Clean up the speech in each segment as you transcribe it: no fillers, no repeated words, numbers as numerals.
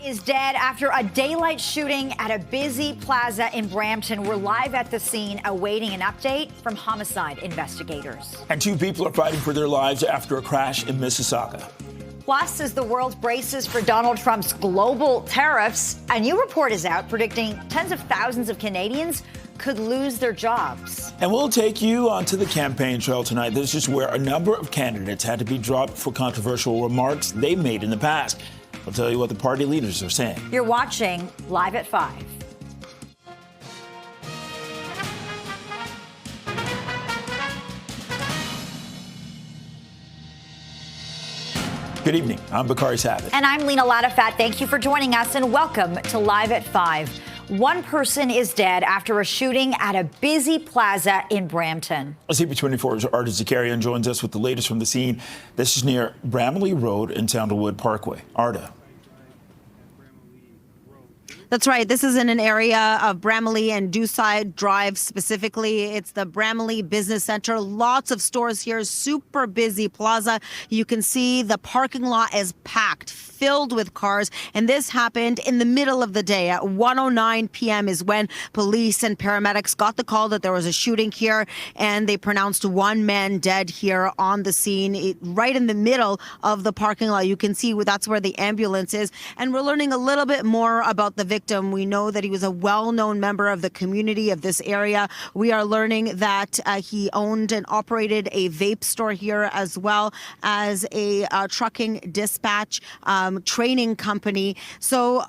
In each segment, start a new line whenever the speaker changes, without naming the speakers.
Is dead after a daylight shooting at a busy plaza in Brampton. We're live at the scene awaiting an update from homicide investigators.
And 2 people are fighting for their lives after a crash in Mississauga.
Plus, as the world braces for Donald Trump's global tariffs, a new report is out predicting tens of thousands of Canadians could lose their jobs.
And we'll take you onto the campaign trail tonight. This is where a number of candidates had to be dropped for controversial remarks they made in the past. I'll tell you what the party leaders are saying.
You're watching Live at 5.
Good evening. I'm Bakari Savage.
And I'm Lena Latafat. Thank you for joining us and welcome to Live at 5. One person is dead after a shooting at a busy plaza in Brampton.
CP24's Arda Zakarian joins us with the latest from the scene. This is near Bramalea Road and Sandalwood Parkway. Arda.
That's right. This is in an area of Bramalea and Dewside Drive specifically. It's the Bramalea Business Centre. Lots of stores here. Super busy plaza. You can see the parking lot is packed, filled with cars. And this happened in the middle of the day. At 1:09 p.m. is when police and paramedics got the call that there was a shooting here. And they pronounced one man dead here on the scene, right in the middle of the parking lot. You can see that's where the ambulance is. And we're learning a little bit more about the victim. We know that he was a well-known member of the community of this area. We are learning that he owned and operated a vape store here, as well as a trucking dispatch training company. So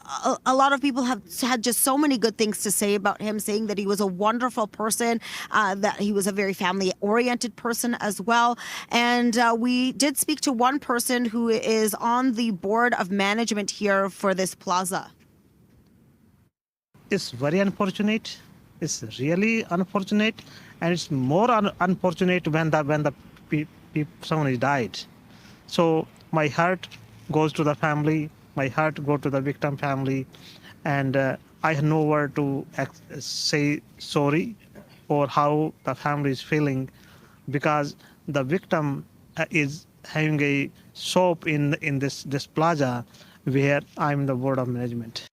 a lot of people have had just so many good things to say about him, saying that he was a wonderful person, that he was a very family-oriented person as well. And we did speak to one person who is on the board of management here for this plaza.
It's very unfortunate. It's really unfortunate, and it's more unfortunate when someone is died. So my heart goes to the family. My heart goes to the victim family, and I have no word to say sorry or how the family is feeling, because the victim is having a shop in this plaza where I'm the board of management.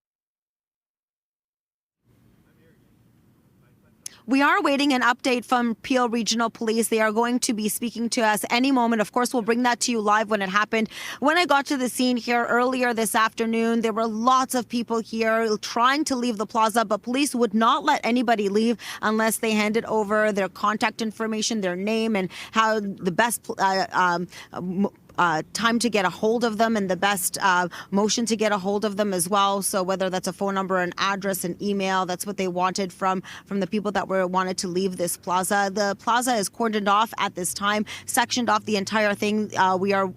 We are waiting an update from Peel Regional Police. They are going to be speaking to us any moment. Of course, we'll bring that to you live when it happened. When I got to the scene here earlier this afternoon, there were lots of people here trying to leave the plaza, but police would not let anybody leave unless they handed over their contact information, their name, and how the best time to get a hold of them and the best motion to get a hold of them as well. So whether that's a phone number, an address, an email, that's what they wanted from the people that wanted to leave this plaza. The plaza is cordoned off at this time, sectioned off the entire thing. We are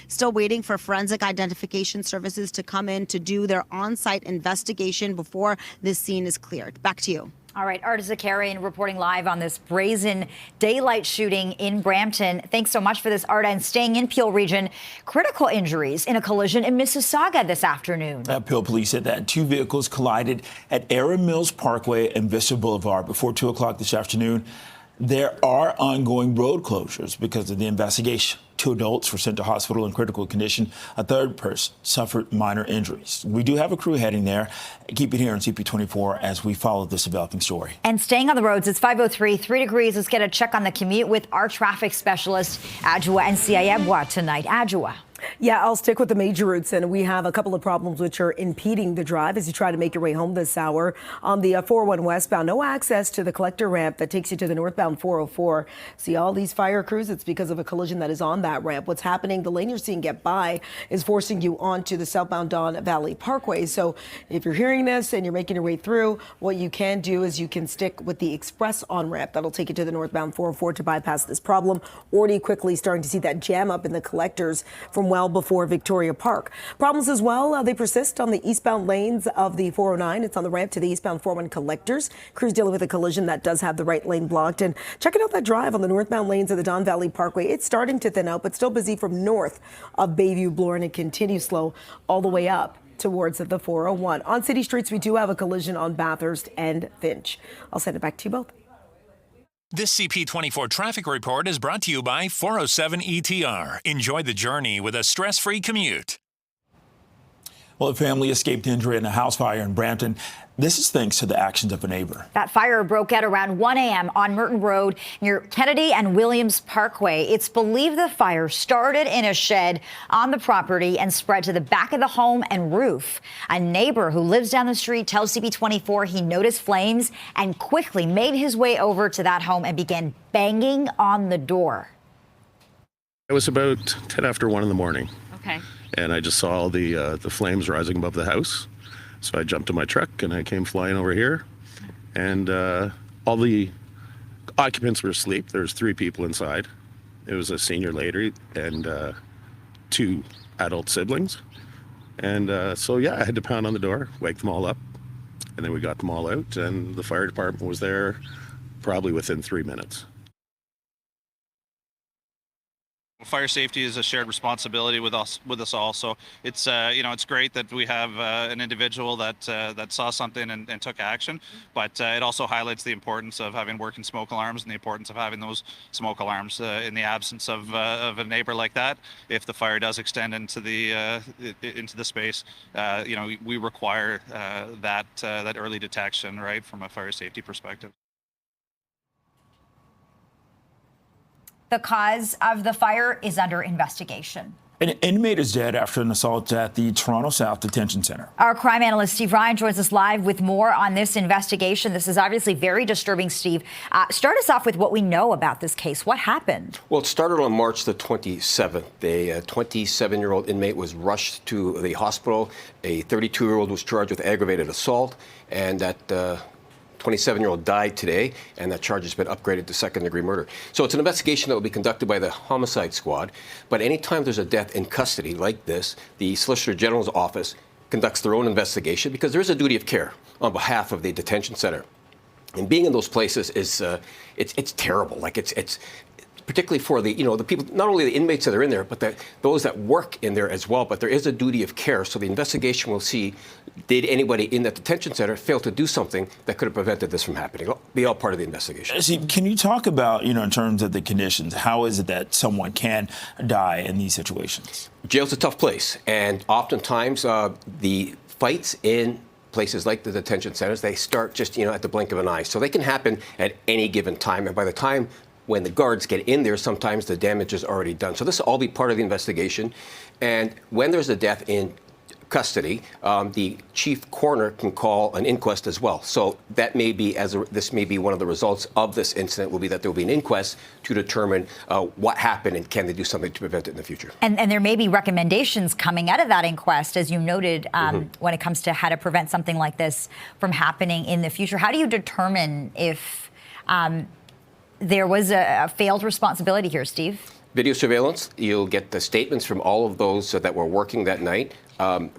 still waiting for forensic identification services to come in to do their on-site investigation before this scene is cleared. Back to you.
All right, Arda Zakarian reporting live on this brazen daylight shooting in Brampton. Thanks so much for this, Arda. And staying in Peel Region, critical injuries in a collision in Mississauga this afternoon.
Peel police said that 2 vehicles collided at Erin Mills Parkway and Vista Boulevard before 2 o'clock this afternoon. There are ongoing road closures because of the investigation. 2 adults were sent to hospital in critical condition. A third person suffered minor injuries. We do have a crew heading there. Keep it here on CP24 as we follow this developing story.
And staying on the roads, it's 5:03, 3 degrees. Let's get a check on the commute with our traffic specialist, Adjoa Nsiayebwa, tonight. Adjoa.
Yeah, I'll stick with the major routes, and we have a couple of problems which are impeding the drive as you try to make your way home this hour. On the 401 westbound, no access to the collector ramp that takes you to the northbound 404. See all these fire crews? It's because of a collision that is on that ramp. What's happening? The lane you're seeing get by is forcing you onto the southbound Don Valley Parkway. So if you're hearing this and you're making your way through, what you can do is you can stick with the express on ramp. That'll take you to the northbound 404 to bypass this problem. Already quickly starting to see that jam up in the collectors from well before Victoria Park. Problems as well, they persist on the eastbound lanes of the 409. It's on the ramp to the eastbound 401 collectors. Crews dealing with a collision that does have the right lane blocked. And checking out that drive on the northbound lanes of the Don Valley Parkway. It's starting to thin out, but still busy from north of Bayview Bloor, and it continues slow all the way up towards the 401. On city streets, we do have a collision on Bathurst and Finch. I'll send it back to you both.
This CP24 traffic report is brought to you by 407 ETR. Enjoy the journey with a stress-free commute.
Well, a family escaped injury in a house fire in Brampton. This is thanks to the actions of a neighbor.
That fire broke out around 1 a.m. on Merton Road near Kennedy and Williams Parkway. It's believed the fire started in a shed on the property and spread to the back of the home and roof. A neighbor who lives down the street tells CP24 he noticed flames and quickly made his way over to that home and began banging on the door.
It was about 10 after 1 in the morning.
Okay.
And I just saw all the flames rising above the house. So I jumped in my truck and I came flying over here. And all the occupants were asleep. There was 3 people inside. It was a senior lady and 2 adult siblings. And so, yeah, I had to pound on the door, wake them all up. And then we got them all out. And the fire department was there probably within 3 minutes.
Fire safety is a shared responsibility with us all. So it's it's great that we have an individual that saw something and took action. But it also highlights the importance of having working smoke alarms and the importance of having those smoke alarms in the absence of a neighbor like that. If the fire does extend into the space, we require that early detection, right, from a fire safety perspective.
The cause of the fire is under investigation.
An inmate is dead after an assault at the Toronto South Detention Centre.
Our crime analyst Steve Ryan joins us live with more on this investigation. This is obviously very disturbing, Steve. Start us off with what we know about this case. What happened?
Well, it started on March the 27th. A 27-year-old inmate was rushed to the hospital. A 32-year-old was charged with aggravated assault, and that 27-year-old died today, and that charge has been upgraded to second-degree murder. So it's an investigation that will be conducted by the homicide squad. But anytime there's a death in custody like this, the Solicitor General's office conducts their own investigation because there is a duty of care on behalf of the detention center. And being in those places is it's terrible. Like it's particularly for the people, not only the inmates that are in there, but those that work in there as well. But there is a duty of care. So the investigation will see, did anybody in that detention center fail to do something that could have prevented this from happening? It'll be all part of the investigation.
See, can you talk about, in terms of the conditions, how is it that someone can die in these situations?
Jail's a tough place. And oftentimes the fights in places like the detention centers, they start just, at the blink of an eye. So they can happen at any given time. And by the time when the guards get in there, sometimes the damage is already done. So this will all be part of the investigation. And when there's a death in custody, the chief coroner can call an inquest as well. So that may be this may be one of the results of this incident will be that there will be an inquest to determine what happened and can they do something to prevent it in the future. And
there may be recommendations coming out of that inquest, as you noted, when it comes to how to prevent something like this from happening in the future. How do you determine if there was a failed responsibility here, Steve?
Video surveillance, you'll get the statements from all of those that were working that night,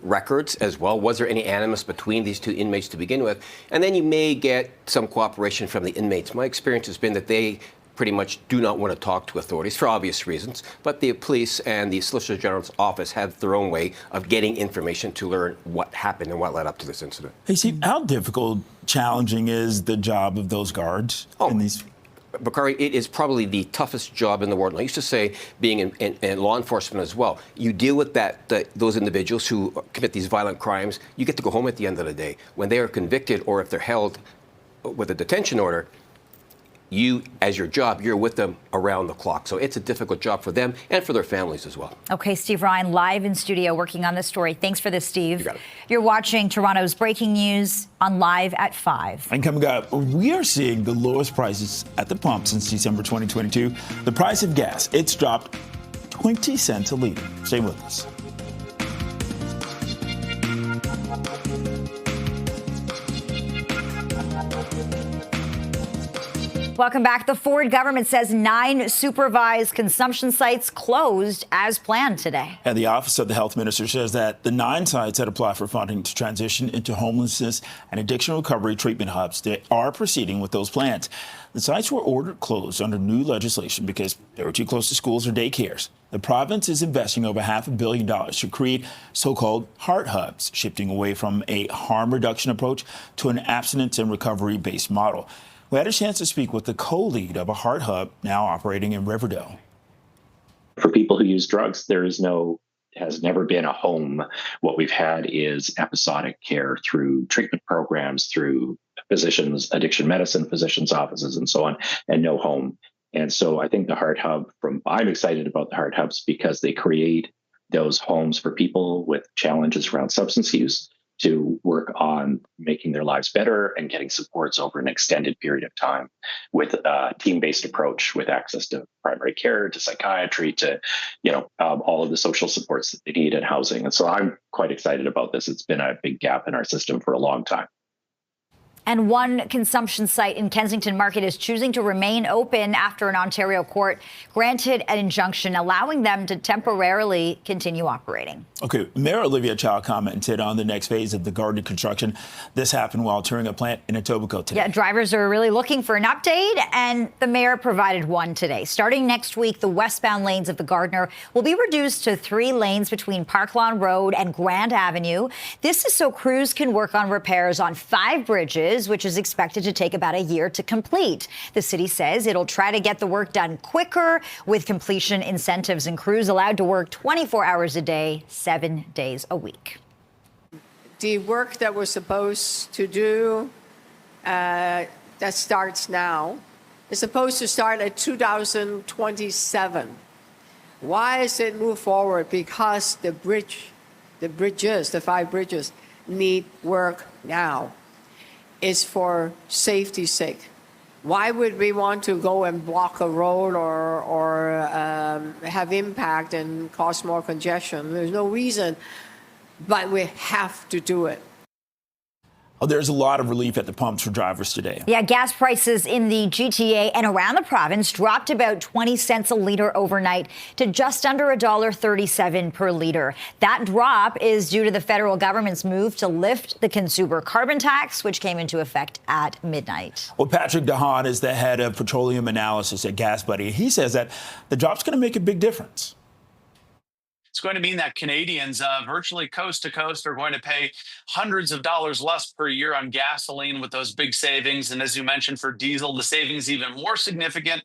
records as well. Was there any animus between these 2 inmates to begin with? And then you may get some cooperation from the inmates. My experience has been that they pretty much do not want to talk to authorities for obvious reasons, but the police and the Solicitor General's office have their own way of getting information to learn what happened and what led up to this incident.
Hey, Steve, how difficult, challenging is the job of those guards in these?
Bakari, it is probably the toughest job in the world. And I used to say, being in law enforcement as well, you deal with those individuals who commit these violent crimes. You get to go home at the end of the day. When they are convicted or if they're held with a detention order, you, as your job, you're with them around the clock. So it's a difficult job for them and for their families as well.
Okay, Steve Ryan, live in studio working on this story. Thanks for this, Steve.
You got it.
You're watching Toronto's breaking news on Live at 5.
And coming up, we are seeing the lowest prices at the pump since December 2022. The price of gas, it's dropped 20 cents a liter. Stay with us.
Welcome back. The Ford government says 9 supervised consumption sites closed as planned today.
And the Office of the Health Minister says that the 9 sites that apply for funding to transition into homelessness and addiction recovery treatment hubs, they are proceeding with those plans. The sites were ordered closed under new legislation because they were too close to schools or daycares. The province is investing over $500 million to create so-called heart hubs, shifting away from a harm reduction approach to an abstinence and recovery-based model. We had a chance to speak with the co-lead of a heart hub now operating in Riverdale.
For people who use drugs, there is no has never been a home. What we've had is episodic care through treatment programs, through physicians, addiction medicine, physicians' offices, and so on, and no home. And so I think the Heart Hub, I'm excited about the Heart Hubs because they create those homes for people with challenges around substance use to work on making their lives better and getting supports over an extended period of time with a team-based approach with access to primary care, to psychiatry, to, all of the social supports that they need in housing. And so I'm quite excited about this. It's been a big gap in our system for a long time.
And one consumption site in Kensington Market is choosing to remain open after an Ontario court granted an injunction allowing them to temporarily continue operating.
Okay, Mayor Olivia Chow commented on the next phase of the garden construction. This happened while touring a plant in Etobicoke today.
Yeah, drivers are really looking for an update, and the mayor provided one today. Starting next week, the westbound lanes of the Gardiner will be reduced to 3 lanes between Park Lawn Road and Grand Avenue. This is so crews can work on repairs on 5 bridges, which is expected to take about a year to complete. The city says it'll try to get the work done quicker with completion incentives and crews allowed to work 24 hours a day, 7 days a week.
The work that we're supposed to do that starts now is supposed to start at 2027. Why is it move forward? Because the 5 bridges need work now. Is for safety's sake. Why would we want to go and block a road or have impact and cause more congestion? There's no reason, but we have to do it.
Oh, there's a lot of relief at the pumps for drivers today.
Yeah, gas prices in the GTA and around the province dropped about 20 cents a litre overnight to just under $1.37 per litre. That drop is due to the federal government's move to lift the consumer carbon tax, which came into effect at midnight.
Well, Patrick DeHaan is the head of petroleum analysis at Gas Buddy. He says that the drop's going to make a big difference.
It's going to mean that Canadians virtually coast to coast are going to pay hundreds of dollars less per year on gasoline with those big savings. And as you mentioned, for diesel, the savings even more significant.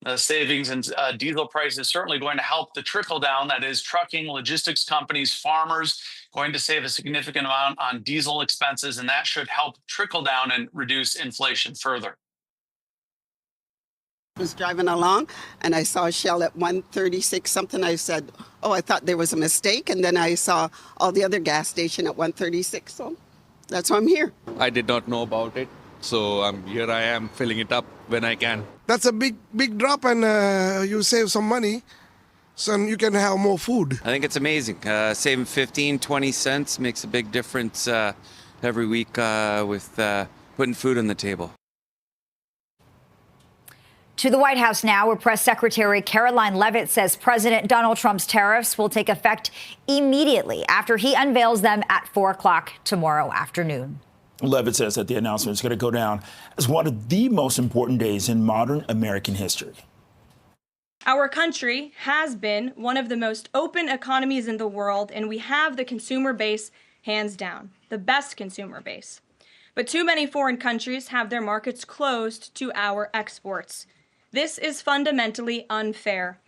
The savings in diesel price is certainly going to help the trickle down. That is trucking, logistics companies, farmers going to save a significant amount on diesel expenses. And that should help trickle down and reduce inflation further.
I was driving along and I saw Shell at 136 something. I said, oh, I thought there was a mistake. And then I saw all the other gas station at 136. So that's why I'm here.
I did not know about it. So here I am filling it up when I can.
That's a big drop and you save some money. So you can have more food.
I think it's amazing. Saving 15, 20 cents makes a big difference every week with putting food on the table.
To the White House now, where Press Secretary Caroline Leavitt says President Donald Trump's tariffs will take effect immediately after he unveils them at 4 o'clock tomorrow afternoon.
Leavitt says that the announcement is going to go down as one of the most important days in modern American history.
Our country has been one of the most open economies in the world, and we have the consumer base hands down, the best consumer base. But too many foreign countries have their markets closed to our exports. This is fundamentally unfair.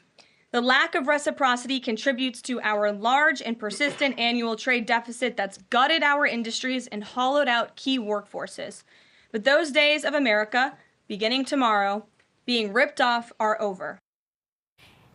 The lack of reciprocity contributes to our large and persistent annual trade deficit that's gutted our industries and hollowed out key workforces. But those days of America, beginning tomorrow, being ripped off are over.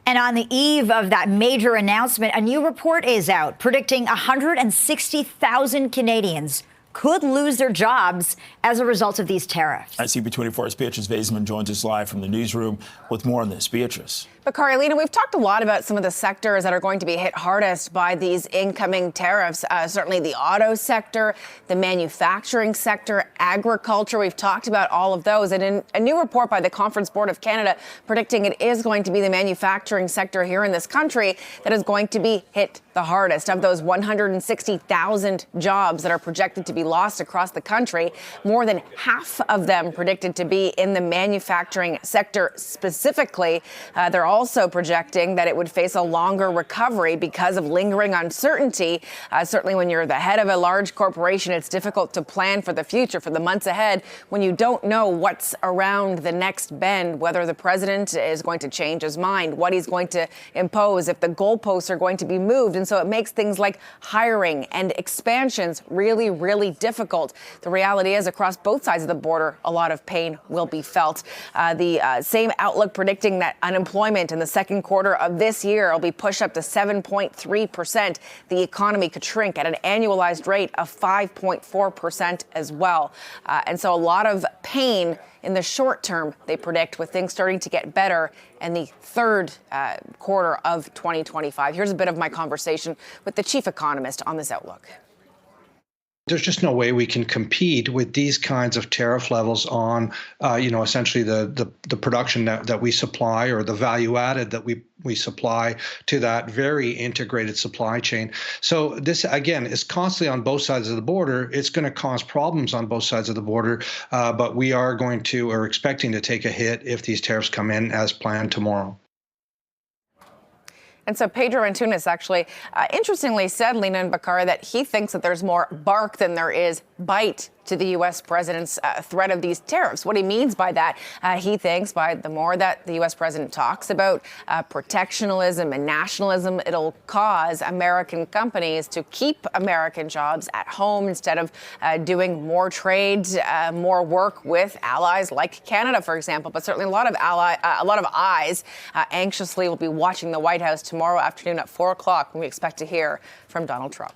And on the eve of that major announcement, a new report is out predicting 160,000 Canadians could lose their jobs as a result of these tariffs.
CP24's Beatrice Vaisman joins us live from the newsroom with more on this. Beatrice.
But Carolina, we've talked a lot about some of the sectors that are going to be hit hardest by these incoming tariffs. Certainly the auto sector, the manufacturing sector, agriculture. We've talked about all of those. And in a new report by the Conference Board of Canada predicting it is going to be the manufacturing sector here in this country that is going to be hit the hardest. Of those 160,000 jobs that are projected to be lost across the country, more than half of them predicted to be in the manufacturing sector specifically. They're also projecting that it would face a longer recovery because of lingering uncertainty. Certainly when you're the head of a large corporation, it's difficult to plan for the future, for the months ahead, when you don't know what's around the next bend, whether the president is going to change his mind, what he's going to impose, if the goalposts are going to be moved. And So it makes things like hiring and expansions really, really difficult. The reality is, across both sides of the border, a lot of pain will be felt. The same outlook predicting that unemployment in the second quarter of this year will be pushed up to 7.3%. The economy could shrink at an annualized rate of 5.4% as well. And so a lot of pain in the short term, they predict, with things starting to get better in the third quarter of 2025. Here's a bit of my conversation with the chief economist on this outlook.
There's just no way we can compete with these kinds of tariff levels on, essentially the production that we supply, or the value added that we supply to that very integrated supply chain. So this, again, is constantly on both sides of the border. It's going to cause problems on both sides of the border, but we are expecting to take a hit if these tariffs come in as planned tomorrow.
And so Pedro Antunes actually, interestingly said, Lena and Bakar, that he thinks that there's more bark than there is bite to the U.S. president's threat of these tariffs. What he means by that, he thinks by the more that the U.S. president talks about protectionism and nationalism, it'll cause American companies to keep American jobs at home instead of doing more trade, more work with allies like Canada, for example. But certainly a lot of eyes anxiously will be watching the White House tomorrow afternoon at 4 o'clock when we expect to hear from Donald Trump.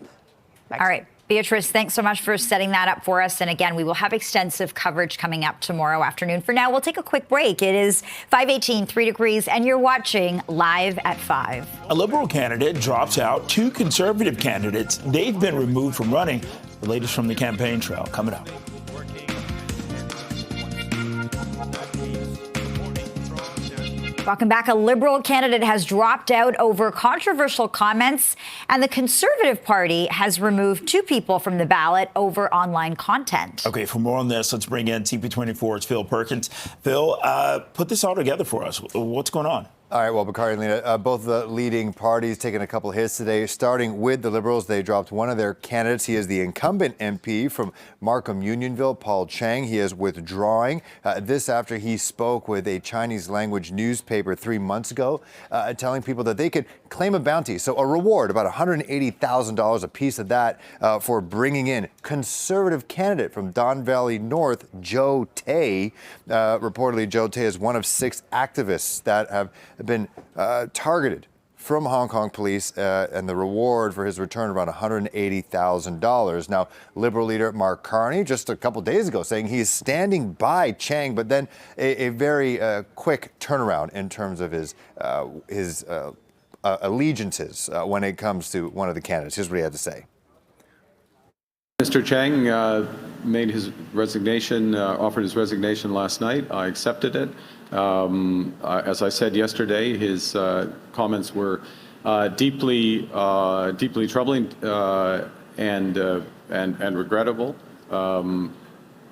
All right. Beatrice, thanks so much for setting that up for us. And again, we will have extensive coverage coming up tomorrow afternoon. For now, we'll take a quick break. It is 5:18, 3 degrees, and you're watching Live at 5.
A Liberal candidate drops out. 2 Conservative candidates, they've been removed from running. The latest from the campaign trail coming up.
Welcome back. A Liberal candidate has dropped out over controversial comments, and the Conservative Party has removed 2 people from the ballot over online content.
Okay, for more on this, let's bring in CP24's Phil Perkins. Phil, put this all together for us. What's going on?
All right, well, Bakari and Lena, both the leading parties taking a couple hits today. Starting with the Liberals, they dropped one of their candidates. He is the incumbent MP from Markham Unionville, Paul Chang. He is withdrawing. This after he spoke with a Chinese language newspaper 3 months ago, telling people that they could claim a bounty. So a reward, about $180,000, a piece of that for bringing in conservative candidate from Don Valley North, Joe Tay. Reportedly, Joe Tay is one of 6 activists that have been targeted from Hong Kong police, and the reward for his return around $180,000. Now, Liberal leader Mark Carney just a couple days ago saying he is standing by Chang, but then a very quick turnaround in terms of his allegiances when it comes to one of the candidates. Here's what he had to say.
Mr. Chang made his resignation, offered his resignation last night. I accepted it. As I said yesterday, his comments were deeply troubling and regrettable.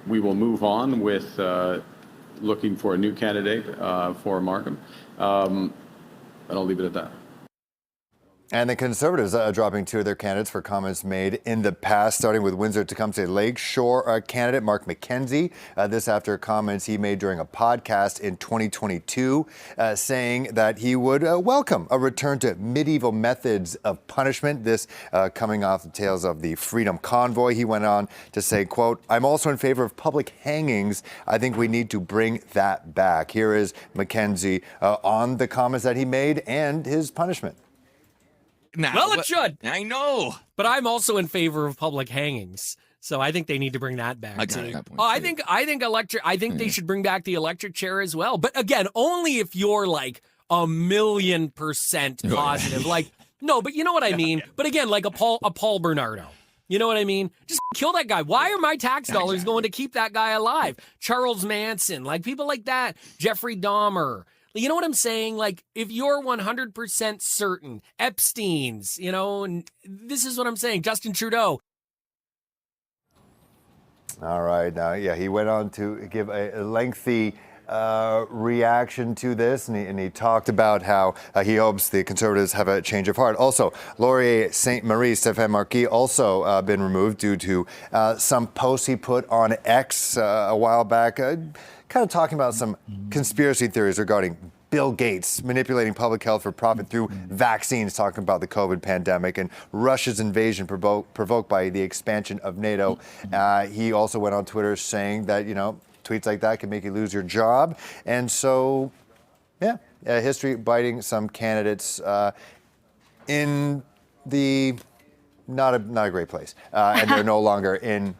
We will move on with looking for a new candidate for Markham, and I'll leave it at that.
And the Conservatives dropping 2 of their candidates for comments made in the past, starting with Windsor-Tecumseh Lakeshore candidate Mark McKenzie. This after comments he made during a podcast in 2022, saying that he would welcome a return to medieval methods of punishment. This coming off the tails of the Freedom Convoy. He went on to say, quote, "I'm also in favor of public hangings. I think we need to bring that back." Here is McKenzie on the comments that he made and his punishment.
Well, it should. I know. But I'm also in favor of public hangings. So I think they need to bring that back. I think they should bring back the electric chair as well. But again, only if you're like 1,000,000% positive. Like, no, but you know what I mean? But again, like a Paul Bernardo. You know what I mean? Just kill that guy. Why are my tax dollars going to keep that guy alive? Charles Manson, like people like that. Jeffrey Dahmer. You know what I'm saying? Like, if you're 100% certain, Epstein's, and this is what I'm saying, Justin Trudeau.
All right. Now, he went on to give a lengthy reaction to this, and he talked about how he hopes the Conservatives have a change of heart. Also, Laurier St. Marie, Stéphane Marquis, also been removed due to some posts he put on X a while back, kind of talking about some conspiracy theories regarding Bill Gates manipulating public health for profit through vaccines, talking about the COVID pandemic, and Russia's invasion provoked by the expansion of NATO. He also went on Twitter saying that, tweets like that can make you lose your job. And so, yeah, history biting some candidates in the not a great place. And they're no longer in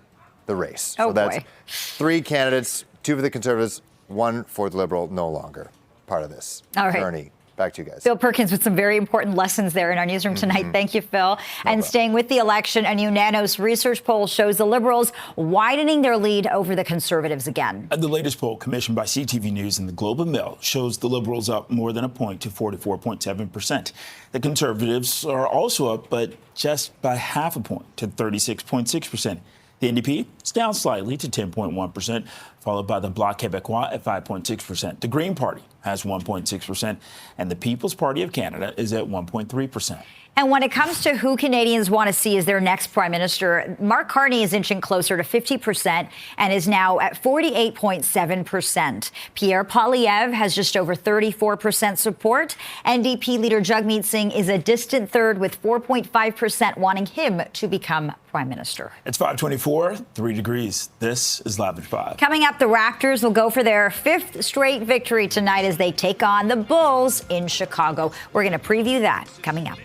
the race.
Oh,
so that's
boy.
3 candidates, 2 for the Conservatives, 1 for the Liberal, no longer part of this
All right.
journey. Back to you guys.
Bill Perkins with some very important lessons there in our newsroom tonight. Thank you, Phil. And staying with the election, a new Nanos research poll shows the Liberals widening their lead over the Conservatives again.
The latest poll commissioned by CTV News and the Globe and Mail shows the Liberals up more than a point to 44.7%. The Conservatives are also up, but just by half a point to 36.6%. The NDP is down slightly to 10.1%, followed by the Bloc Québécois at 5.6%. The Green Party has 1.6%, and the People's Party of Canada is at 1.3%.
And when it comes to who Canadians want to see as their next prime minister, Mark Carney is inching closer to 50% and is now at 48.7%. Pierre Poilievre has just over 34% support. NDP leader Jagmeet Singh is a distant third with 4.5% wanting him to become prime minister.
It's 5:24, 3 degrees. This is Live at 5.
Coming up, the Raptors will go for their 5th straight victory tonight as they take on the Bulls in Chicago. We're going to preview that coming up.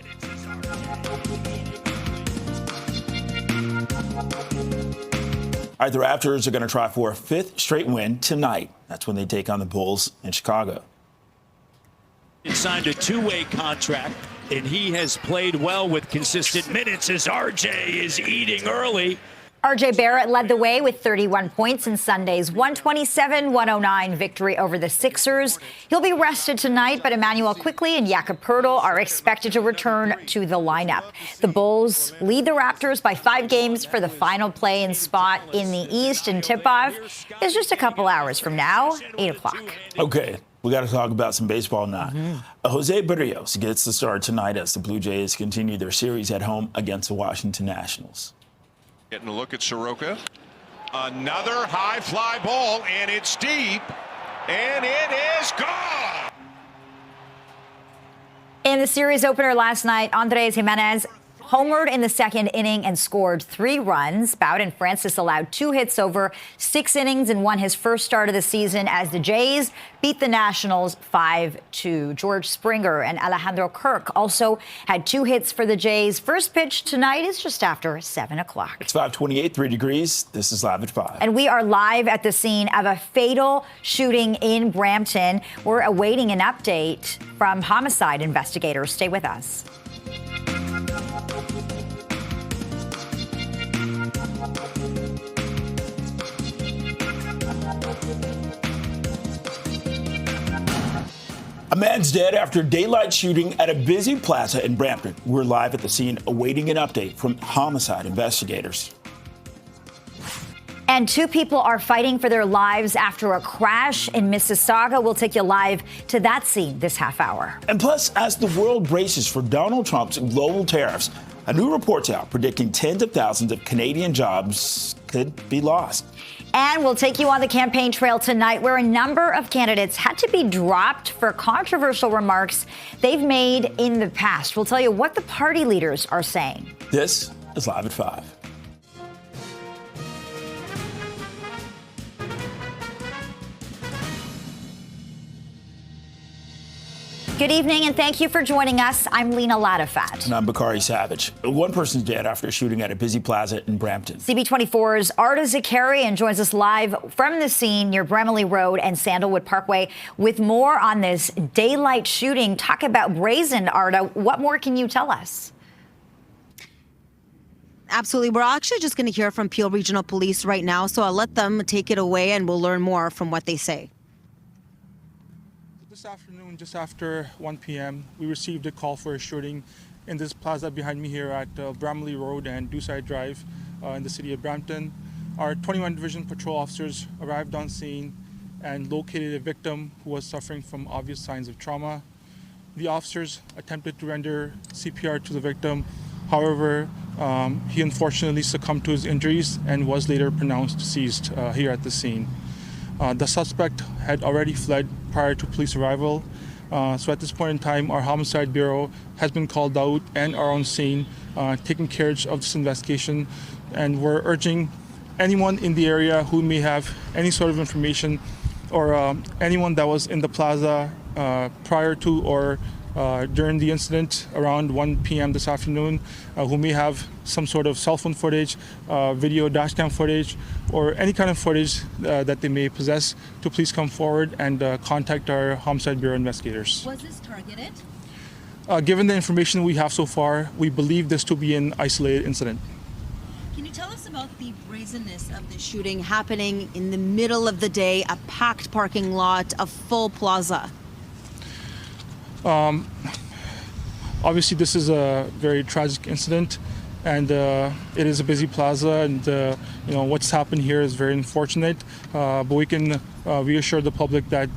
All right, the Raptors are going to try for a 5th straight win tonight. That's when they take on the Bulls in Chicago.
He signed a 2-way contract, and he has played well with consistent minutes as RJ is eating early.
RJ Barrett led the way with 31 points in Sunday's 127-109 victory over the Sixers. He'll be rested tonight, but Emmanuel Quickley and Jakob Poeltl are expected to return to the lineup. The Bulls lead the Raptors by 5 games for the final play-in spot in the East, and tip-off is just a couple hours from now, 8 o'clock.
Okay, we got to talk about some baseball now. Jose Berrios gets the start tonight as the Blue Jays continue their series at home against the Washington Nationals.
Getting a look at Soroka. Another high fly ball, and it's deep, and it is gone.
In the series opener last night, Andrés Jiménez homered in the second inning and scored 3 runs. Bowden Francis allowed 2 hits over 6 innings and won his first start of the season as the Jays beat the Nationals 5-2. George Springer and Alejandro Kirk also had 2 hits for the Jays. First pitch tonight is just after 7 o'clock.
It's 5:28, 3 degrees. This is Live at 5.
And we are live at the scene of a fatal shooting in Brampton. We're awaiting an update from homicide investigators. Stay with us.
A man's dead after daylight shooting at a busy plaza in Brampton. We're live at the scene awaiting an update from homicide investigators.
And 2 people are fighting for their lives after a crash in Mississauga. We'll take you live to that scene this half hour.
And plus, as the world braces for Donald Trump's global tariffs, a new report's out predicting tens of thousands of Canadian jobs could be lost.
And we'll take you on the campaign trail tonight, where a number of candidates had to be dropped for controversial remarks they've made in the past. We'll tell you what the party leaders are saying.
This is Live at 5.
Good evening, and thank you for joining us. I'm Lena Latafat.
And I'm Bakari Savage. One person's dead after a shooting at a busy plaza in Brampton.
CP24's Arda Zakarian joins us live from the scene near Bramalea Road and Sandalwood Parkway with more on this daylight shooting. Talk about brazen, Arda. What more can you tell us?
Absolutely. We're actually just going to hear from Peel Regional Police right now, so I'll let them take it away and we'll learn more from what they say.
This afternoon, just after 1 p.m., we received a call for a shooting in this plaza behind me here at Bramalea Road and Dewside Drive in the city of Brampton. Our 21 Division Patrol officers arrived on scene and located a victim who was suffering from obvious signs of trauma. The officers attempted to render CPR to the victim. However, he unfortunately succumbed to his injuries and was later pronounced deceased here at the scene. The suspect had already fled prior to police arrival. So at this point in time, our Homicide Bureau has been called out and are on scene, taking care of this investigation. And we're urging anyone in the area who may have any sort of information or anyone that was in the plaza prior to or during the incident around 1 p.m. this afternoon, who may have some sort of cell phone footage, video dashcam footage, or any kind of footage that they may possess, to please come forward and contact our Homicide Bureau investigators.
Was this targeted?
Given the information we have so far, we believe this to be an isolated incident.
Can you tell us about the brazenness of the shooting happening in the middle of the day, a packed parking lot, a full plaza?
Obviously, this is a very tragic incident, and it is a busy plaza, and what's happened here is very unfortunate. But we can reassure the public that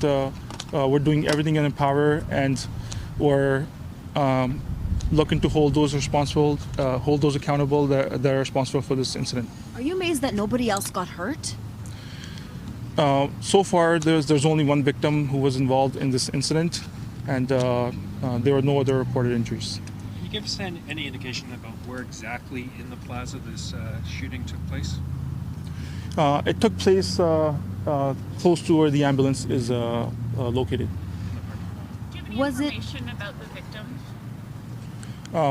we're doing everything in our power, and we're looking to hold those responsible, hold those accountable that are responsible for this incident.
Are you amazed that nobody else got hurt?
So far, there's only one victim who was involved in this incident, and there were no other reported injuries.
Can you give us any indication about where exactly in the plaza this shooting took place?
It took place close to where the ambulance is located.
Do you have any information about the victim?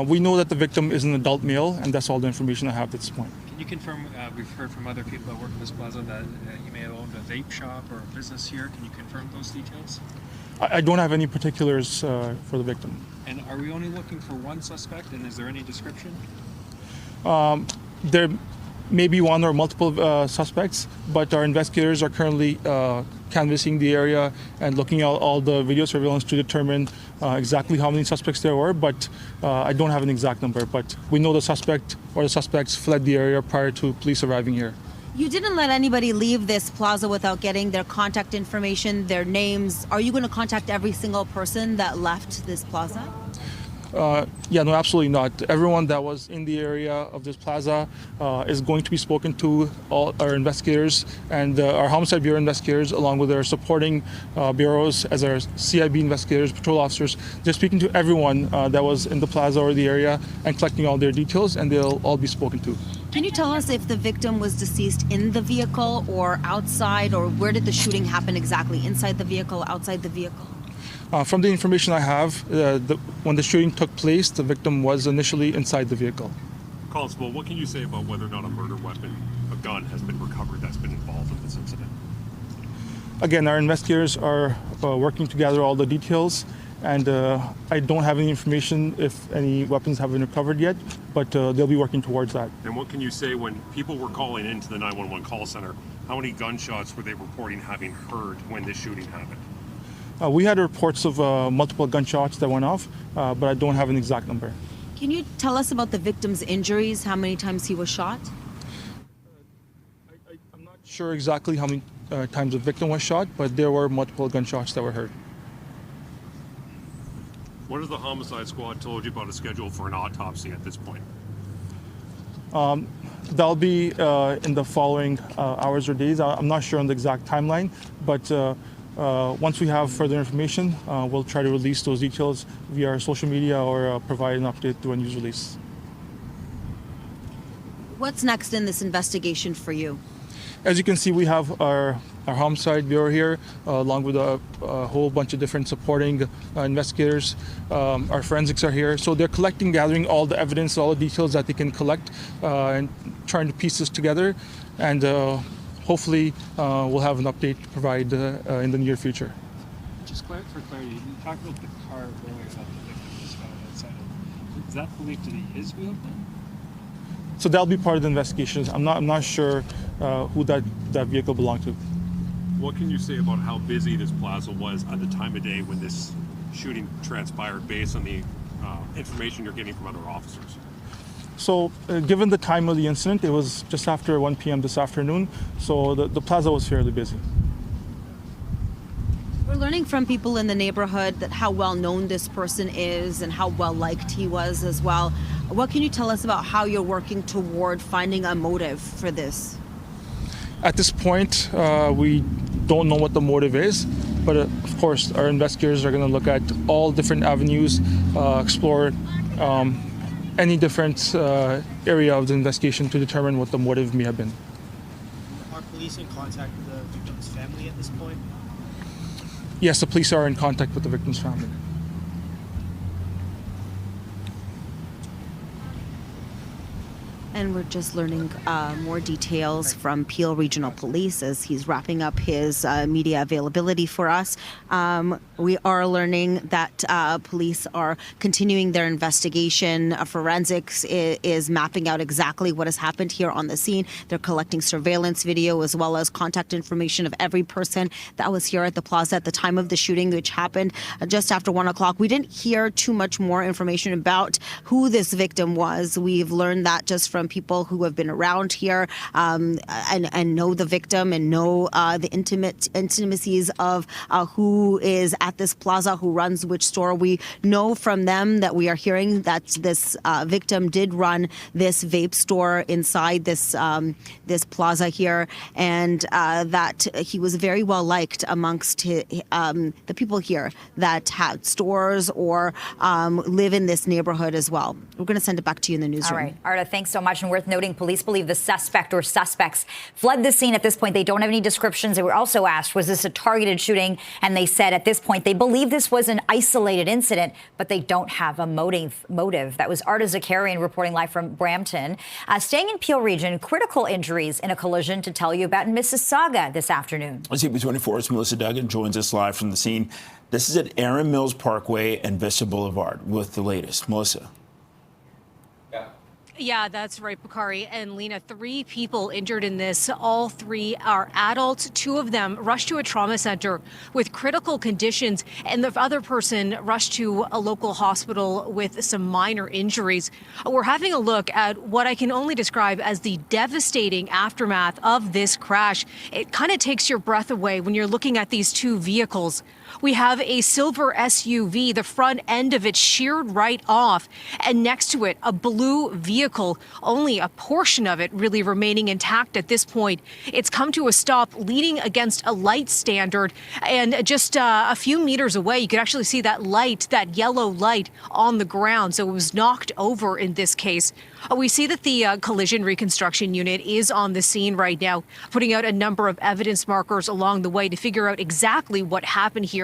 We know that the victim is an adult male, and that's all the information I have at this point.
Can you confirm, we've heard from other people that work in this plaza that you may have owned a vape shop or a business here. Can you confirm those details?
I don't have any particulars for the victim.
And are we only looking for one suspect, and is there any description?
There may be one or multiple suspects, but our investigators are currently canvassing the area and looking at all the video surveillance to determine exactly how many suspects there were, but I don't have an exact number. But we know the suspect or the suspects fled the area prior to police arriving here.
You didn't let anybody leave this plaza without getting their contact information, their names. Are you going to contact every single person that left this plaza?
Yeah, no, absolutely not. Everyone that was in the area of this plaza is going to be spoken to, all our investigators and our Homicide Bureau investigators, along with our supporting bureaus as our CIB investigators, patrol officers. They're speaking to everyone that was in the plaza or the area and collecting all their details, and they'll all be spoken to.
Can you tell us if the victim was deceased in the vehicle or outside, or where did the shooting happen exactly? Inside the vehicle, outside the vehicle?
From the information I have, when the shooting took place, the victim was initially inside the vehicle.
Constable, what can you say about whether or not a murder weapon, a gun, has been recovered that's been involved in this incident?
Again, our investigators are working to gather all the details, and I don't have any information if any weapons have been recovered yet, but they'll be working towards that.
And what can you say when people were calling into the 911 call center, how many gunshots were they reporting having heard when this shooting happened?
We had reports of multiple gunshots that went off, but I don't have an exact number.
Can you tell us about the victim's injuries, how many times he was shot?
I'm not sure exactly how many times the victim was shot, but there were multiple gunshots that were heard.
What has the homicide squad told you about a schedule for an autopsy at this point?
That'll be in the following hours or days. I'm not sure on the exact timeline, but once we have further information, we'll try to release those details via our social media or provide an update through a news release.
What's next in this investigation for you?
As you can see, we have our Homicide Bureau here, along with a whole bunch of different supporting investigators. Our forensics are here. So they're collecting, gathering all the evidence, all the details that they can collect, and trying to piece this together. And hopefully we'll have an update to provide in the near future.
Just for clarity, you talked about the car earlier that the victim was found outside of. Is that believed to be his vehicle?
So that'll be part of the investigations. I'm not sure who that vehicle belonged to.
What can you say about how busy this plaza was at the time of day when this shooting transpired, based on the information you're getting from other officers?
So given the time of the incident, it was just after 1 p.m. this afternoon, so the plaza was fairly busy.
We're learning from people in the neighborhood that how well known this person is and how well liked he was as well. What can you tell us about how you're working toward finding a motive for this?
At this point, we don't know what the motive is, But of course, our investigators are going to look at all different avenues, explore any different area of the investigation to determine what the motive may have been.
Are police in contact with the victim's family at this point?
Yes, the police are in contact with the victim's family.
And we're just learning more details from Peel Regional Police as he's wrapping up his media availability for us. We are learning that police are continuing their investigation. Forensics is mapping out exactly what has happened here on the scene. They're collecting surveillance video as well as contact information of every person that was here at the plaza at the time of the shooting, which happened just after 1 o'clock. We didn't hear too much more information about who this victim was. We've learned that just from people who have been around here and know the victim and know the intimacies of who is at this plaza, who runs which store. We know from them that we are hearing that this victim did run this vape store inside this this plaza here, and that he was very well liked amongst the people here that had stores or live in this neighborhood as well. We're going to send it back to you in the newsroom.
All right, Arda, thanks so much. And worth noting, police believe the suspect or suspects fled the scene. At this point, they don't have any descriptions. They were also asked, was this a targeted shooting? And they said at this point, they believe this was an isolated incident, but they don't have a motive. That was Arda Zakarian reporting live from Brampton. Staying in Peel Region, critical injuries in a collision to tell you about in Mississauga this afternoon.
CP24's Melissa Duggan joins us live from the scene. This is at Erin Mills Parkway and Vista Boulevard with the latest. Melissa.
Yeah, that's right, Bakari and Lena. 3 people injured in this. All 3 are adults. 2 of them rushed to a trauma center with critical conditions, and the other person rushed to a local hospital with some minor injuries. We're having a look at what I can only describe as the devastating aftermath of this crash. It kind of takes your breath away when you're looking at these 2 vehicles. We have a silver SUV, the front end of it sheared right off, and next to it, a blue vehicle, only a portion of it really remaining intact at this point. It's come to a stop leaning against a light standard, and just a few meters away, you could actually see that light, that yellow light on the ground, so it was knocked over in this case. We see that the collision reconstruction unit is on the scene right now, putting out a number of evidence markers along the way to figure out exactly what happened here.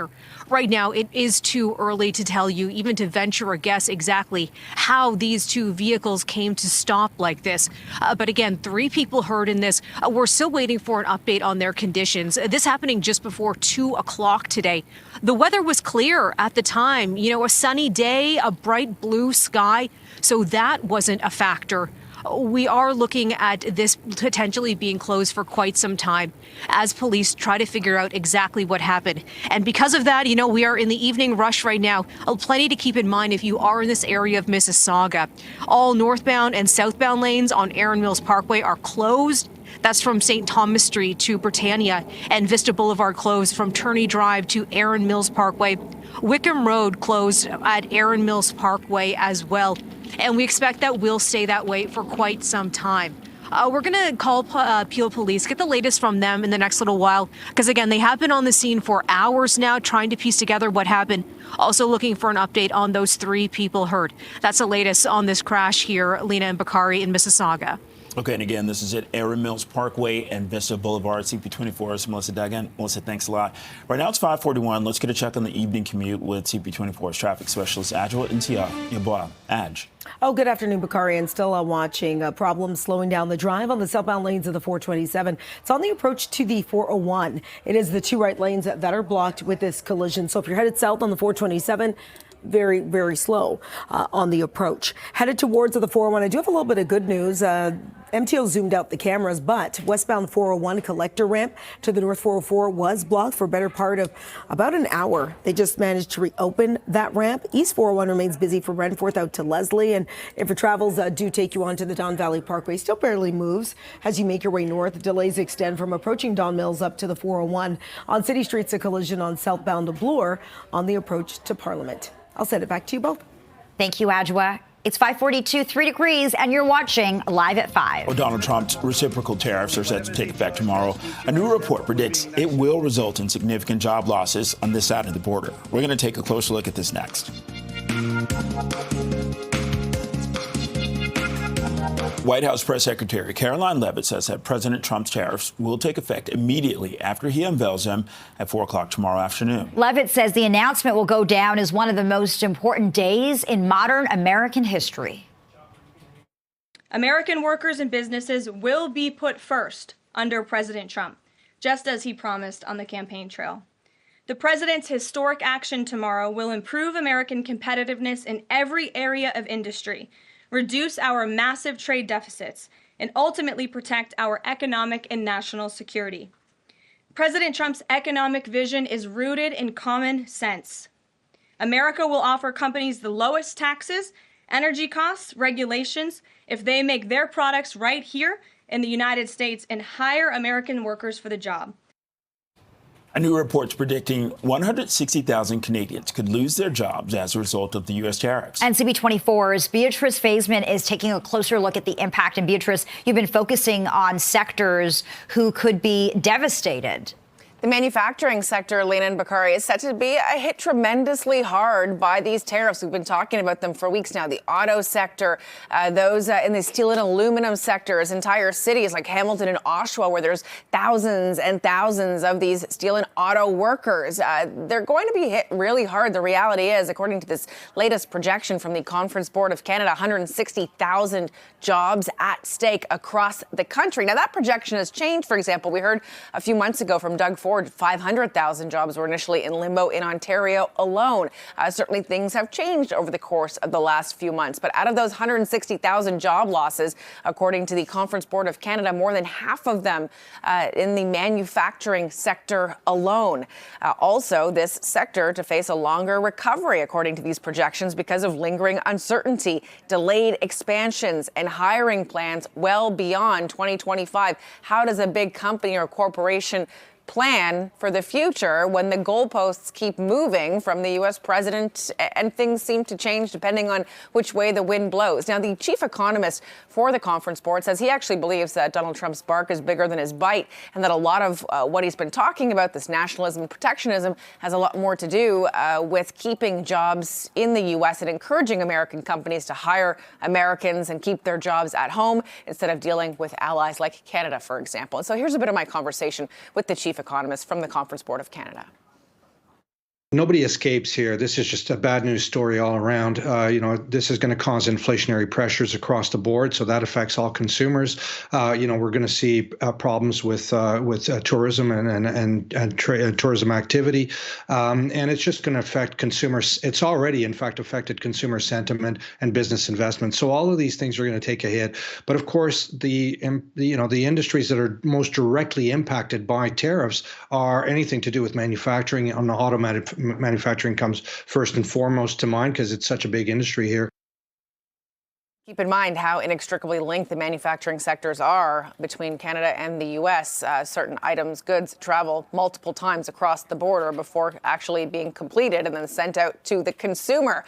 Right now, it is too early to tell you, even to venture a guess exactly how these 2 vehicles came to stop like this. But again, 3 people hurt in this. We're still waiting for an update on their conditions. This happening just before 2 o'clock today. The weather was clear at the time, you know, a sunny day, a bright blue sky. So that wasn't a factor. We are looking at this potentially being closed for quite some time as police try to figure out exactly what happened. And because of that, you know, we are in the evening rush right now. Plenty to keep in mind if you are in this area of Mississauga. All northbound and southbound lanes on Erin Mills Parkway are closed. That's from St. Thomas Street to Britannia, and Vista Boulevard closed from Turney Drive to Erin Mills Parkway. Wickham Road closed at Erin Mills Parkway as well. And we expect that will stay that way for quite some time. We're going to call Peel Police, get the latest from them in the next little while, because again, they have been on the scene for hours now trying to piece together what happened. Also looking for an update on those 3 people hurt. That's the latest on this crash here, Lena and Bakari in Mississauga.
Okay, and again, this is at Erin Mills Parkway and Vista Boulevard. CP24's Melissa Duggan. Melissa, thanks a lot. Right now it's 5:41. Let's get a check on the evening commute with CP24's traffic specialist, Adjua Intia Yaboa. Adj.
Oh, good afternoon, Bakari. And still watching problems slowing down the drive on the southbound lanes of the 427. It's on the approach to the 401. It is the 2 right lanes that are blocked with this collision. So if you're headed south on the 427, very, very slow on the approach. Headed towards the 401, I do have a little bit of good news. MTO zoomed out the cameras, but westbound 401 collector ramp to the north 404 was blocked for a better part of about an hour. They just managed to reopen that ramp. East 401 remains busy for Renforth out to Leslie, and if your travels do take you onto the Don Valley Parkway, still barely moves as you make your way north. Delays extend from approaching Don Mills up to the 401. On city streets, a collision on southbound Bloor on the approach to Parliament. I'll send it back to you both.
Thank you, Adjua. It's 5:42, 3 degrees, and you're watching Live at 5.
Well, Donald Trump's reciprocal tariffs are set to take effect tomorrow. A new report predicts it will result in significant job losses on this side of the border. We're going to take a closer look at this next. White House Press Secretary Caroline Leavitt says that President Trump's tariffs will take effect immediately after he unveils them at 4 o'clock tomorrow afternoon.
Leavitt says the announcement will go down as one of the most important days in modern American history.
American workers and businesses will be put first under President Trump, just as he promised on the campaign trail. The president's historic action tomorrow will improve American competitiveness in every area of industry, reduce our massive trade deficits, and ultimately protect our economic and national security. President Trump's economic vision is rooted in common sense. America will offer companies the lowest taxes, energy costs, regulations, if they make their products right here in the United States and hire American workers for the job.
A new report's predicting 160,000 Canadians could lose their jobs as a result of the U.S. tariffs.
And CP24's Beatrice Faisman is taking a closer look at the impact. And Beatrice, you've been focusing on sectors who could be devastated.
The manufacturing sector, Lena and Bakari, is set to be hit tremendously hard by these tariffs. We've been talking about them for weeks now. The auto sector, those in the steel and aluminum sectors, entire cities like Hamilton and Oshawa, where there's thousands and thousands of these steel and auto workers. They're going to be hit really hard. The reality is, according to this latest projection from the Conference Board of Canada, 160,000 jobs at stake across the country. Now, that projection has changed. For example, we heard a few months ago from Doug Ford, 500,000 jobs were initially in limbo in Ontario alone. Certainly things have changed over the course of the last few months. But out of those 160,000 job losses, according to the Conference Board of Canada, more than half of them in the manufacturing sector alone. Also, this sector to face a longer recovery, according to these projections, because of lingering uncertainty, delayed expansions, and hiring plans well beyond 2025. How does a big company or corporation plan for the future when the goalposts keep moving from the U.S. president and things seem to change depending on which way the wind blows? Now, the chief economist for the Conference Board says he actually believes that Donald Trump's bark is bigger than his bite, and that a lot of what he's been talking about, this nationalism and protectionism, has a lot more to do with keeping jobs in the U.S. and encouraging American companies to hire Americans and keep their jobs at home instead of dealing with allies like Canada, for example. And so here's a bit of my conversation with the chief economist from the Conference Board of Canada.
Nobody escapes here. This is just a bad news story all around. This is going to cause inflationary pressures across the board, so that affects all consumers. We're going to see problems with tourism and tourism activity, and it's just going to affect consumers. It's already, in fact, affected consumer sentiment and business investment. So all of these things are going to take a hit. But of course, the industries that are most directly impacted by tariffs are anything to do with manufacturing. On the automated manufacturing comes first and foremost to mind because it's such a big industry here.
Keep in mind how inextricably linked the manufacturing sectors are between Canada and the U.S. Certain items, goods travel multiple times across the border before actually being completed and then sent out to the consumer.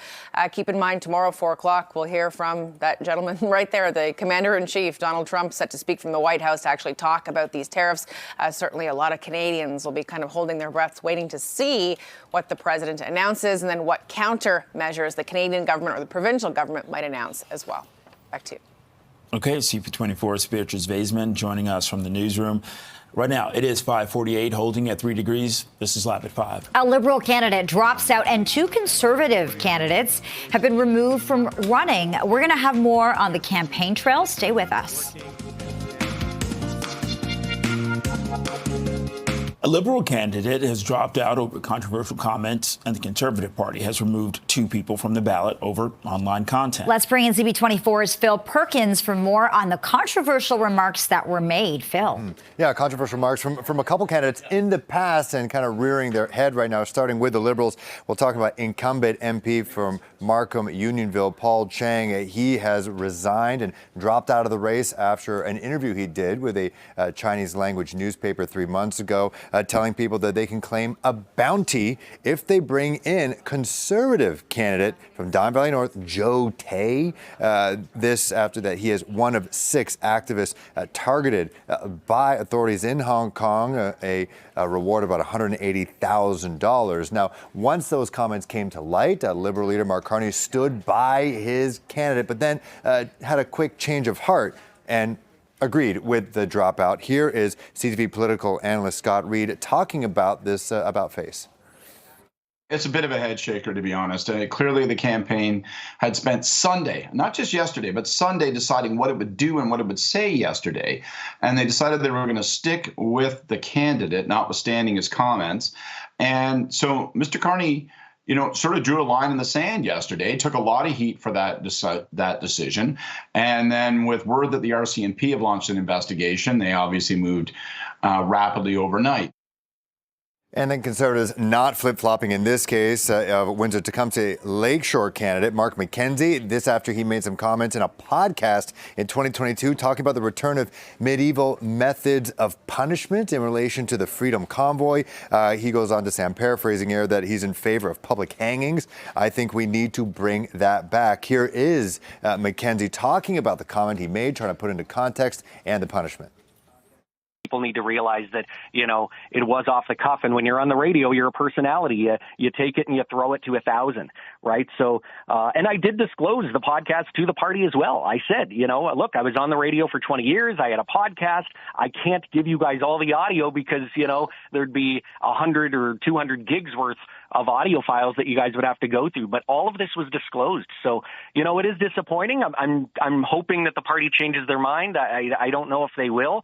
Keep in mind, tomorrow, 4 o'clock, we'll hear from that gentleman right there, the Commander-in-Chief, Donald Trump, set to speak from the White House to actually talk about these tariffs. Certainly a lot of Canadians will be kind of holding their breaths, waiting to see what the president announces and then what countermeasures the Canadian government or the provincial government might announce as well. Back to you.
Okay, CP24's Beatrice Faisman joining us from the newsroom. Right now, it is 5:48, holding at 3 degrees. This is Live at 5.
A Liberal candidate drops out and 2 Conservative candidates have been removed from running. We're going to have more on the campaign trail. Stay with us.
A Liberal candidate has dropped out over controversial comments, and the Conservative Party has removed 2 people from the ballot over online content.
Let's bring in CP24's Phil Perkins for more on the controversial remarks that were made. Phil.
Yeah, controversial remarks from a couple candidates in the past and kind of rearing their head right now, starting with the Liberals. We'll talk about incumbent MP from Markham, Unionville, Paul Chang. He has resigned and dropped out of the race after an interview he did with a Chinese language newspaper 3 months ago. telling people that they can claim a bounty if they bring in conservative candidate from Don Valley North, Joe Tay. This after that he is one of 6 activists targeted by authorities in Hong Kong, a reward of about $180,000. Now, once those comments came to light, Liberal leader Mark Carney stood by his candidate, but then had a quick change of heart and agreed with the dropout. Here is CTV political analyst Scott Reed talking about this about-face.
It's a bit of a head shaker, to be honest. Clearly, the campaign had spent Sunday, not just yesterday, but Sunday, deciding what it would do and what it would say yesterday. And they decided they were going to stick with the candidate, notwithstanding his comments. And so Mr. Carney, sort of drew a line in the sand yesterday, took a lot of heat for that decision. And then with word that the RCMP have launched an investigation, they obviously moved rapidly overnight.
And then Conservatives not flip-flopping in this case of Windsor-Tecumseh Lakeshore candidate Mark McKenzie. This after he made some comments in a podcast in 2022 talking about the return of medieval methods of punishment in relation to the Freedom Convoy. He goes on to say, I'm paraphrasing here, that he's in favor of public hangings. I think we need to bring that back. Here is McKenzie talking about the comment he made, trying to put into context and the punishment.
People need to realize that, it was off the cuff. And when you're on the radio, you're a personality. You take it and you throw it to 1,000, right? So, and I did disclose the podcast to the party as well. I said, look, I was on the radio for 20 years. I had a podcast. I can't give you guys all the audio because, there'd be 100 or 200 gigs worth of audio files that you guys would have to go through. But all of this was disclosed. So, it is disappointing. I'm hoping that the party changes their mind. I don't know if they will.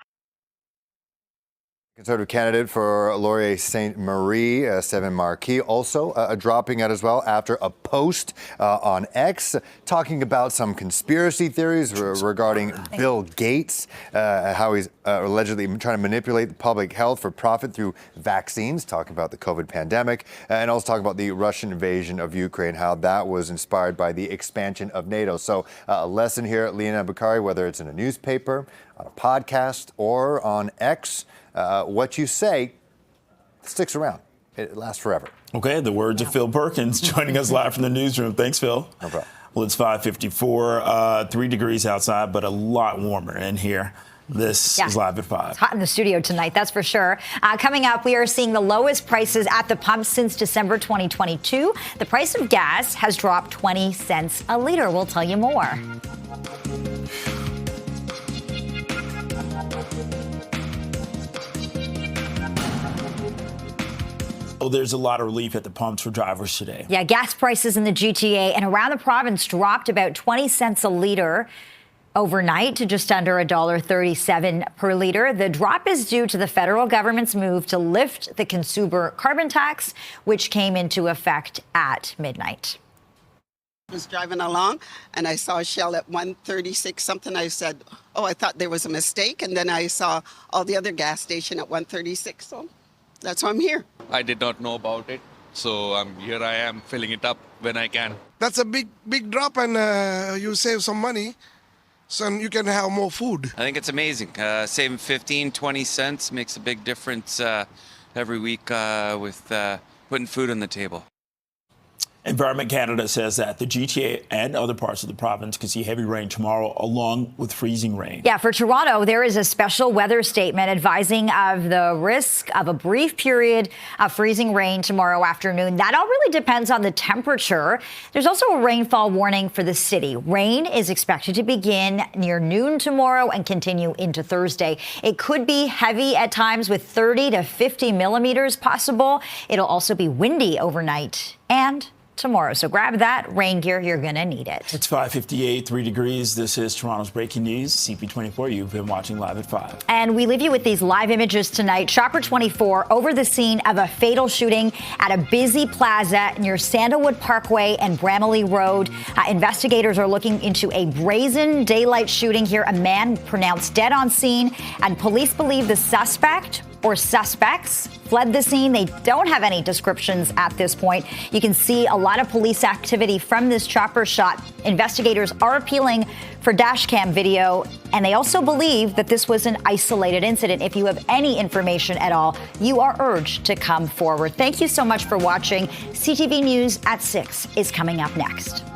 Conservative candidate for Laurier St. Marie, Seven Marquis, also dropping out as well after a post on X talking about some conspiracy theories regarding Bill Gates, how he's allegedly trying to manipulate the public health for profit through vaccines, talking about the COVID pandemic, and also talking about the Russian invasion of Ukraine, how that was inspired by the expansion of NATO. So a lesson here, Leona Bakari, whether it's in a newspaper, on a podcast, or on X, what you say sticks around. It lasts forever.
Okay, the words of Phil Perkins joining us live from the newsroom. Thanks, Phil.
No problem.
Well, it's 5:54, 3 degrees outside, but a lot warmer in here. This is Live at 5.
It's hot in the studio tonight, that's for sure. Coming up, we are seeing the lowest prices at the pump since December 2022. The price of gas has dropped 20 cents a liter. We'll tell you more.
There's a lot of relief at the pumps for drivers today.
Yeah, gas prices in the GTA and around the province dropped about 20 cents a liter overnight to just under $1.37 per liter. The drop is due to the federal government's move to lift the consumer carbon tax, which came into effect at midnight.
I was driving along and I saw a Shell at 136 something. I said, I thought there was a mistake. And then I saw all the other gas station at 136. So that's why I'm here.
I did not know about it, so here I am filling it up when I can.
That's a big drop, and you save some money, so you can have more food.
I think it's amazing. Saving 15, 20 cents makes a big difference every week with putting food on the table.
Environment Canada says that the GTA and other parts of the province could see heavy rain tomorrow, along with freezing rain.
Yeah, for Toronto, there is a special weather statement advising of the risk of a brief period of freezing rain tomorrow afternoon. That all really depends on the temperature. There's also a rainfall warning for the city. Rain is expected to begin near noon tomorrow and continue into Thursday. It could be heavy at times with 30 to 50 millimeters possible. It'll also be windy overnight and tomorrow. So grab that rain gear. You're going to need it.
It's 5:58, 3 degrees. This is Toronto's breaking news. CP24, you've been watching Live at 5.
And we leave you with these live images tonight. Apr.1 over the scene of a fatal shooting at a busy plaza near Sandalwood Parkway and Bramalea Road. Investigators are looking into a brazen daylight shooting here. A man pronounced dead on scene, and police believe the suspect or suspects fled the scene. They don't have any descriptions at this point. You can see a lot of police activity from this chopper shot. Investigators are appealing for dash cam video, and they also believe that this was an isolated incident. If you have any information at all, you are urged to come forward. Thank you so much for watching. CTV News at 6 is coming up next.